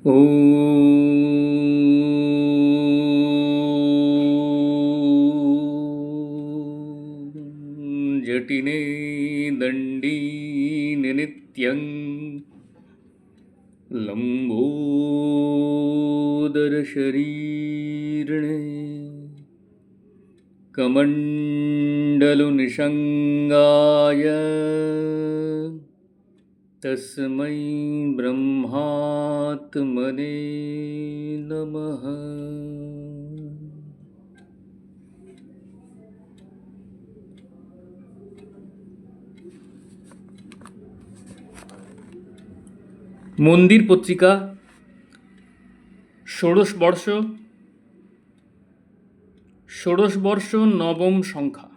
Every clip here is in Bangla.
ॐ जटिने दण्डीनि नित्यं लम्बोदरशरीरिणे कमण्डलुनिषङ्गाय तस्मै ब्रह्मात्मने नमः। মন্দির পত্রিকা, ষোড়শ বর্ষ নবম সংখ্যা।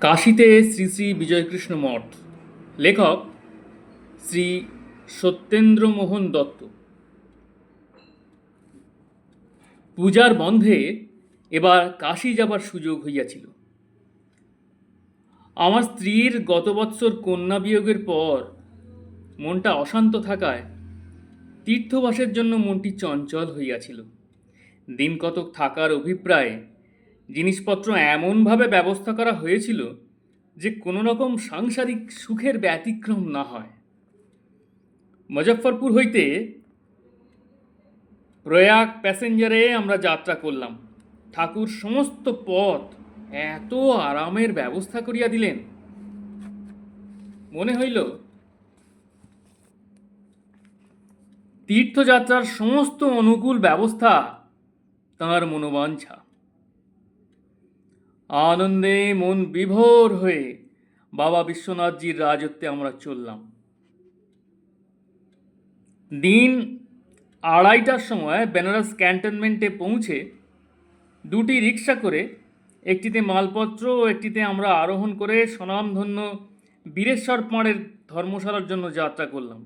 কাশীতে শ্রী শ্রী বিজয়কৃষ্ণ মঠ। লেখক শ্রী সত্যেন্দ্রমোহন দত্ত। পূজার বন্ধে এবার কাশী যাবার সুযোগ হইয়াছিল। আমার স্ত্রীর গত বৎসর কন্যা বিয়োগের পর মনটা অশান্ত থাকায় তীর্থবাসের জন্য মনটি চঞ্চল হইয়াছিল। দিন কতক থাকার অভিপ্রায়ে জিনিসপত্র এমনভাবে ব্যবস্থা করা হয়েছিল যে কোনো রকম সাংসারিক সুখের ব্যতিক্রম না হয়। মুজফ্ফরপুর হইতে প্রয়াগ প্যাসেঞ্জারে আমরা যাত্রা করলাম। ঠাকুর সমস্ত পথ এত আরামের ব্যবস্থা করিয়া দিলেন, মনে হইল তীর্থযাত্রার সমস্ত অনুকূল ব্যবস্থা তাঁর মনোবাঞ্ছা। আনন্দে মন বিভোর হয়ে বাবা বিশ্বনাথজির রাজত্বে আমরা চললাম। দিন 2:30টার সময় বেনারস ক্যান্টনমেন্টে পৌঁছে দুটি রিক্সা করে, একটিতে মালপত্র ও একটিতে আমরা আরোহণ করে স্বনামধন্য বীরেশ্বর পাড়ের ধর্মশালার জন্য যাত্রা করলাম।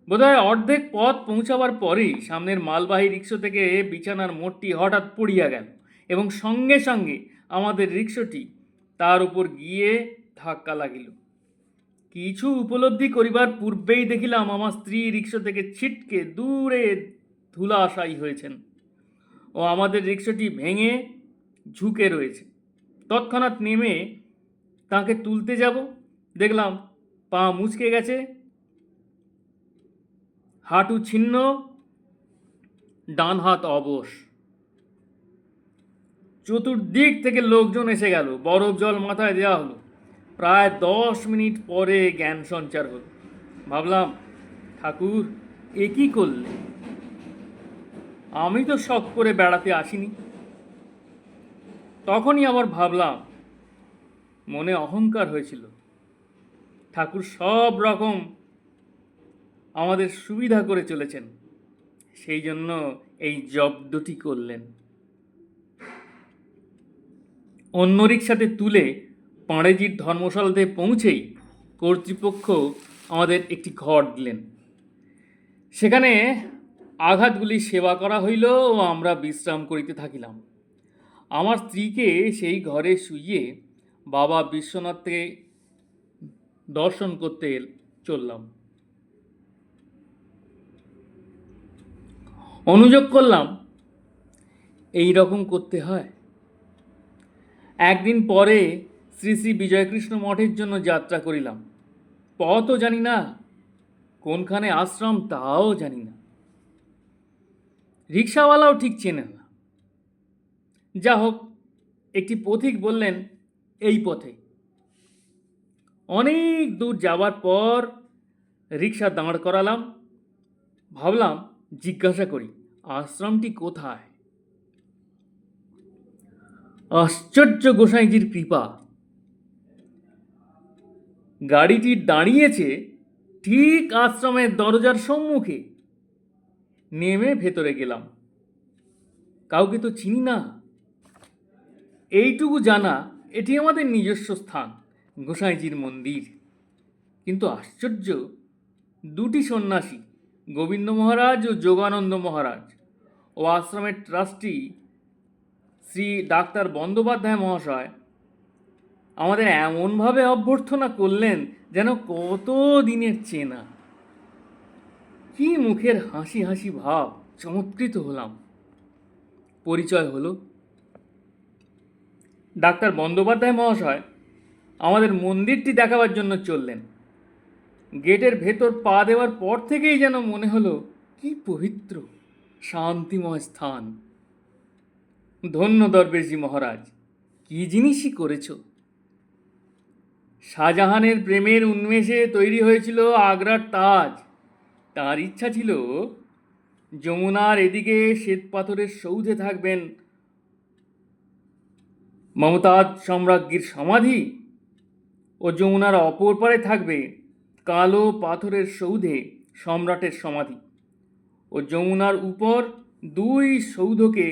বোধহয় অর্ধেক পথ পৌঁছাবার পরেই সামনের মালবাহী রিক্সা থেকে বিছানার মোড়টি হঠাৎ পড়িয়া গেল এবং সঙ্গে সঙ্গে আমাদের রিক্সাটি তার উপর গিয়ে ধাক্কা লাগিল। কিছু উপলব্ধি করিবার পূর্বেই দেখিলাম আমার স্ত্রী রিক্সা থেকে ছিটকে দূরে ধুলাশায়ী হয়েছেন ও আমাদের রিক্সাটি ভেঙে ঝুঁকে রয়েছে। তৎক্ষণাৎ নেমে তাকে তুলতে যাব, দেখলাম পা মুচকে গেছে, হাঁটু ছিন্ন, ডান হাত অবশ। চতুর্দিক থেকে লোকজন এসে গেল, বরফ জল মাথায় দেওয়া হলো। প্রায় 10 মিনিট পরে জ্ঞান সঞ্চার হলো। ভাবলাম, ঠাকুর এ কি করলে? আমি তো শখ করে বেড়াতে আসিনি। তখনই আবার ভাবলাম, মনে অহংকার হয়েছিল। ঠাকুর সব রকম আমাদের সুবিধা করে চলেছেন, সেই জন্য এই জব্দটি করলেন। অন্য রিক্সাতে তুলে পাঁড়েজির ধর্মশালাতে পৌঁছেই কর্তৃপক্ষ আমাদের একটি ঘর দিলেন। সেখানে আঘাতগুলি সেবা করা হইল ও আমরা বিশ্রাম করিতে থাকিলাম। আমার স্ত্রীকে সেই ঘরে শুইয়ে বাবা বিশ্বনাথকে দর্শন করতে চললাম। অনুযোগ করলাম, এই রকম করতে হয়। একদিন পরে শ্রী শ্রী বিজয়কৃষ্ণ মঠের জন্য যাত্রা করিলাম। পথও জানি না, কোনখানে আশ্রম তাও জানি না, রিক্সাওয়ালাও ঠিক চেনে না। যা হোক, একটি পথিক বললেন এই পথে। অনেক দূর যাবার পর রিক্সা দাঁড় করালাম। ভাবলাম জিজ্ঞাসা করি আশ্রমটি কোথায়। আশ্চর্য গোসাইজির কৃপা, গাড়িটি দাঁড়িয়েছে ঠিক আশ্রমের দরজার সম্মুখে। নেমে ভেতরে গেলাম। কাউকে তো চিনি না, এইটুকু জানা এটি আমাদের নিজস্ব স্থান, গোসাইজির মন্দির। কিন্তু আশ্চর্য, দুটি সন্ন্যাসী, গোবিন্দ মহারাজ ও যোগানন্দ মহারাজ ও আশ্রমের ট্রাস্টি শ্রী ডাক্তার বন্দ্যোপাধ্যায় মহাশয় আমাদের এমনভাবে অভ্যর্থনা করলেন যেন কত দিনের চেনা। কি মুখের হাসি হাসি ভাব! চমৎকৃত হলাম। পরিচয় হলো। ডাক্তার বন্দ্যোপাধ্যায় মহাশয় আমাদের মন্দিরটি দেখাবার জন্য চললেন। গেটের ভেতর পা দেওয়ার পর থেকেই যেন মনে হলো কি পবিত্র শান্তিময় স্থান। ধন্য দরবেশজি মহারাজ, কি জিনিসই করেছ। শাহজাহানের প্রেমের উন্মেষে তৈরি হয়েছিল আগ্রার তাজ। তার ইচ্ছা ছিল যমুনার এদিকে শ্বেতপাথরের সৌধে থাকবেন মমতাজ সম্রাজ্ঞীর সমাধি, ও যমুনার অপর পারে থাকবে কালো পাথরের সৌধে সম্রাটের সমাধি, ও যমুনার উপর দুই সৌধকে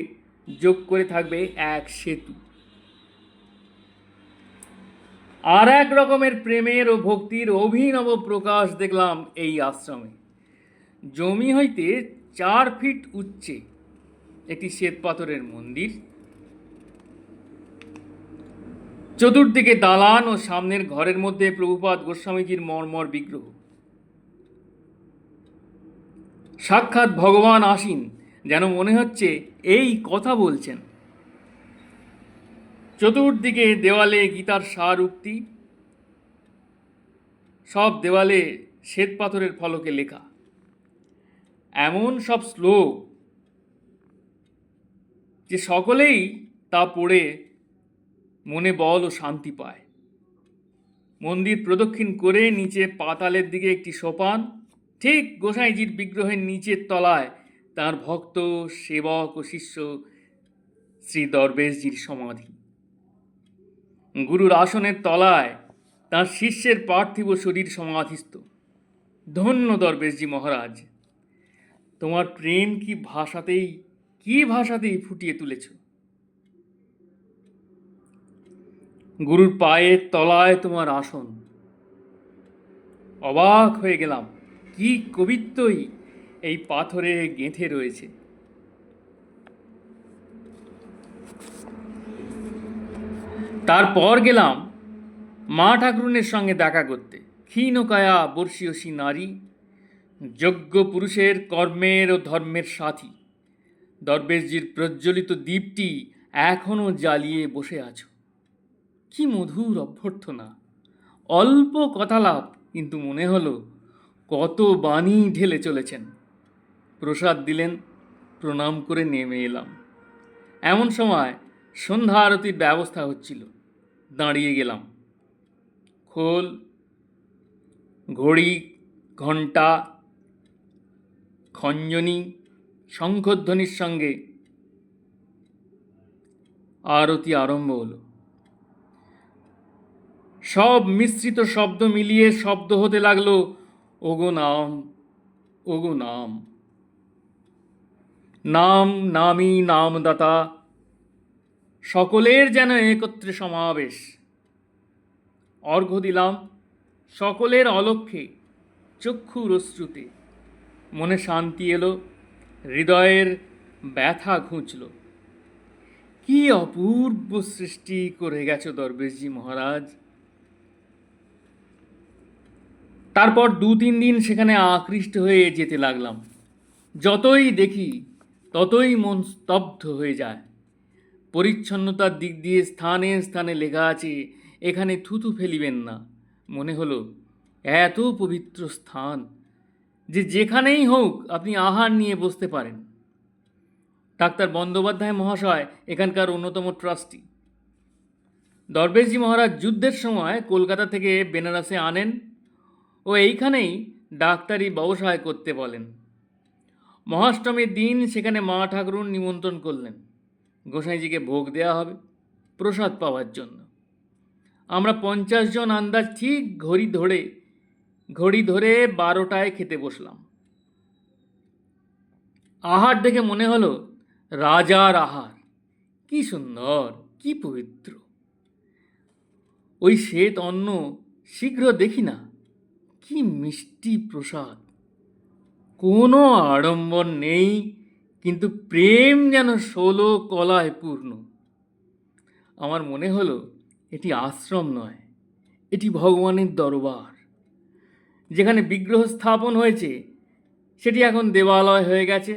যোগ করে থাকবে এক সেতু। আর এক রকমের প্রেমের ও ভক্তির অভিনব প্রকাশ দেখলাম এই আশ্রমে। জমি হইতে 4 ফিট উচ্চে একটি শ্বেতপাথরের মন্দির, চতুর্দিকে দালান ও সামনের ঘরের মধ্যে প্রভুপাদ গোস্বামীজির মর্মর বিগ্রহ। সাক্ষাৎ ভগবান আসীন, যেন মনে হচ্ছে এই কথা বলছেন। চতুর্দিকে দেওয়ালে গীতার সার উক্তি, সব দেওয়ালে শ্বেতপাথরের ফলকে লেখা। এমন সব শ্লোক যে সকলেই তা পড়ে মনে বল ও শান্তি পায়। মন্দির প্রদক্ষিণ করে নিচে পাতালের দিকে একটি সোপান, ঠিক গোসাইজির বিগ্রহের নিচের তলায় তার ভক্ত, সেবক ও শিষ্য শ্রী দরবেশজির সমাধি। গুরুর আসনের তলায় তার শিষ্যের পার্থিব শরীর সমাধিস্থ। ধন্য দরবেশজি মহারাজ, তোমার প্রেম কি ভাষাতেই ফুটিয়ে তুলেছ। গুরুর পায়ের তলায় তোমার আসন। অবাক হয়ে গেলাম, কি কবিত্বই এই পাথরে গেঁথে রয়েছে। তারপর গেলাম মা ঠাকুরুনের সঙ্গে দেখা করতে। ক্ষীণকায়া বর্ষীয়সী নারী, যোগ্য পুরুষের কর্মের ও ধর্মের সাথী। দরবেশজির প্রজ্বলিত দ্বীপটি এখনো জ্বালিয়ে বসে আছো। কি মধুর অভ্যর্থনা! অল্প কথালাপ, কিন্তু মনে হলো কত বাণী ঢেলে চলেছেন। প্রসাদ দিলেন, প্রণাম করে নেমে এলাম। এমন সময় সন্ধ্যা আরতির ব্যবস্থা হচ্ছিল। দাঁড়িয়ে গেলাম। খোল, ঘড়ি, ঘণ্টা, খঞ্জনি, শঙ্খধ্বনির সঙ্গে আরতি আরম্ভ হলো। সব মিশ্রিত শব্দ মিলিয়ে শব্দ হতে লাগলো, ওগো নাম, ওগো নাম, নাম নামই নামদাতা। সকলের যেন একত্রে সমাবেশ। অর্ঘ্য দিলাম সকলের অলক্ষ্যে, চক্ষুর অশ্রুতে। মনে শান্তি এলো, হৃদয়ের ব্যথা ঘুচল। কি অপূর্ব সৃষ্টি করে গেছো দরবেশজি মহারাজ। তারপর 2-3 দিন সেখানে আকৃষ্ট হয়ে যেতে লাগলাম। যতই দেখি ততই মন স্তব্ধ হয়ে যায়। পরিচ্ছন্নতার দিক দিয়ে স্থানে স্থানে লেখা আছে, এখানে থুতু ফেলিবেন না। মনে হলো এত পবিত্র স্থান যে যেখানেই হোক আপনি আহার নিয়ে বসতে পারেন। ডাক্তার বন্দ্যোপাধ্যায় মহাশয় এখানকার অন্যতম ট্রাস্টি। দরবেশজি মহারাজ যুদ্ধের সময় কলকাতা থেকে বেনারসে আনেন ও এইখানেই ডাক্তারি ব্যবসায় করতে বলেন। মহাষ্টমীর দিন সেখানে মা ঠাকুরুন নিমন্ত্রণ করলেন। গোসাইজিকে ভোগ দেওয়া হবে প্রসাদ পাওয়ার জন্য। আমরা 50 জন আন্দাজ ঠিক ঘড়ি ধরে 12টায় খেতে বসলাম। আহার দেখে মনে হলো রাজার আহার। কি সুন্দর, কি পবিত্র! ওই শ্বেত অন্ন শীঘ্র দেখি না, কি মিষ্টি প্রসাদ। কোনো আড়ম্বর নেই, কিন্তু প্রেম যেন 16 কলায় পূর্ণ। আমার মনে হলো এটি আশ্রম নয়, এটি ভগবানের দরবার। যেখানে বিগ্রহ স্থাপন হয়েছে সেটি এখন দেবালয় হয়ে গেছে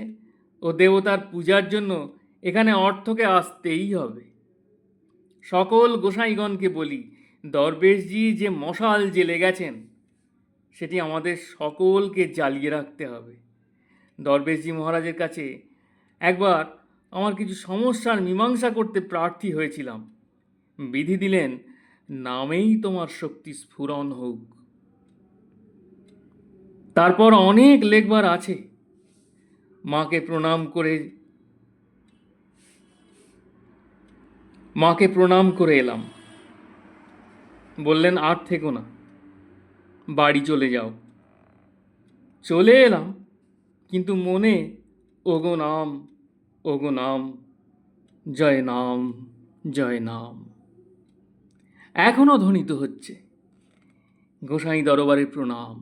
ও দেবতার পূজার জন্য এখানে অর্থকে আসতেই হবে। সকল গোসাইগণকে বলি, দরবেশজি যে মশাল জেলে গেছেন সেটি আমাদের সকলকে জ্বালিয়ে রাখতে হবে। দরবেশজি মহারাজের কাছে একবার আমার কিছু সমস্যার মীমাংসা করতে প্রার্থী হয়েছিলাম। বিধি দিলেন, নামেই তোমার শক্তি স্ফুরণ হোক। তারপর অনেক লেখবার আছে। মাকে প্রণাম করে এলাম। বললেন, আর থেকো না, বাড়ি চলে যাও। চলে এলাম, কিন্তু মনে ওগো নাম, ওগো নাম, জয় নাম, জয় নাম এখনো ধ্বনিত হচ্ছে। গোসাই দরবারে প্রণাম।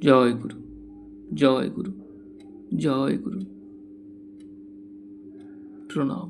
জয় গুরু, জয় গুরু, জয় গুরু, প্রণাম।